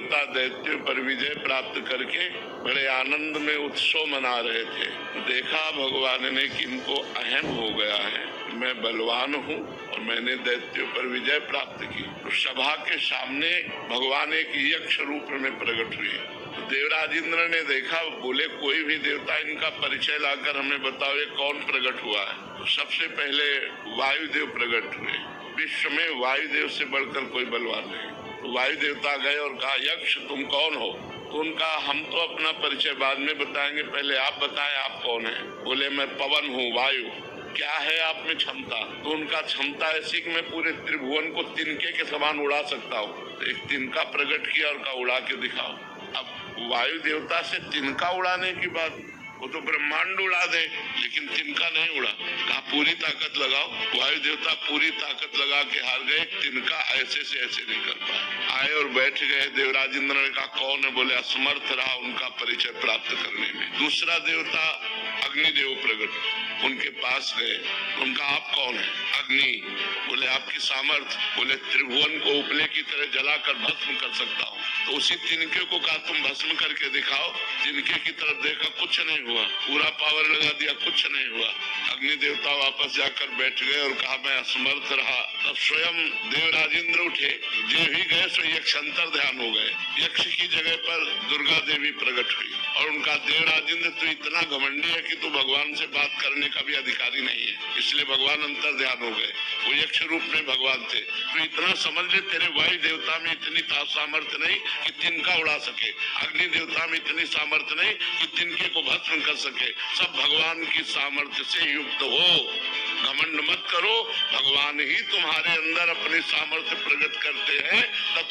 देवता दैत्यों पर विजय प्राप्त करके बड़े आनंद में उत्सव मना रहे थे। देखा भगवान ने कि इनको अहम हो गया है, मैं बलवान हूँ और मैंने दैत्यों पर विजय प्राप्त की। तो सभा के सामने भगवान एक यक्ष रूप में प्रकट हुए। देवराज इंद्र ने देखा, बोले कोई भी देवता इनका परिचय लाकर हमें बताओ ये कौन प्रकट हुआ है। तो सबसे पहले वायुदेव प्रकट हुए। विश्व में वायुदेव से बढ़कर कोई बलवान नहीं। तो वायु देवता गए और कहा, यक्ष तुम कौन हो? तो उनका हम तो अपना परिचय बाद में बताएंगे, पहले आप बताएं आप कौन है। बोले मैं पवन हूँ, वायु। क्या है आप में क्षमता? तो उनका क्षमता ऐसी कि मैं पूरे त्रिभुवन को तिनके के समान उड़ा सकता हूँ। तो एक तिनका प्रकट किया और कहा उड़ा के दिखाओ। अब वायु देवता से तिनका उड़ाने की बात, वो तो ब्रह्मांड उड़ा दे, लेकिन तिनका नहीं उड़ा। कहा पूरी ताकत लगाओ। वायु देवता पूरी ताकत लगा के हार गए। तिनका ऐसे से ऐसे नहीं कर पाए। आए और बैठ गए। देवराज इंद्र ने कहा कौन है? बोले असमर्थ रहा उनका परिचय प्राप्त करने में। दूसरा देवता अग्निदेव प्रकट, उनके पास गए। उनका आप कौन है? अग्नि। बोले आपकी सामर्थ? बोले त्रिभुवन को उपले की तरह जलाकर भस्म कर सकता हूँ। तो उसी तिनके को कहा तुम भस्म करके दिखाओ। तिनके की तरफ देखा, कुछ नहीं हुआ। पूरा पावर लगा दिया, कुछ नहीं हुआ। अग्नि देवता वापस जाकर बैठ गए और कहा मैं असमर्थ रहा। तब स्वयं देवराज इंद्र उठे। जो भी गए सो यक्ष अंतर ध्यान हो गए। यक्ष की जगह पर दुर्गा देवी प्रकट हुई और उनका देवराज इंद्र तो इतना घमंडी है कि तू भगवान से बात करने का भी अधिकारी नहीं है, इसलिए भगवान अंतर ध्यान हो गए। वो यक्ष रूप में भगवान थे। तो इतना समझ ले, तेरे वायु देवता में इतनी सामर्थ्य नहीं कि तिनका उड़ा सके, अग्नि देवता में इतनी सामर्थ्य नहीं कि तिनके को भस्म कर सके। सब भगवान की सामर्थ्य से युक्त हो। घमंड मत करो, भगवान ही तुम्हारे अंदर अपनी सामर्थ्य प्रकट करते हैं। तब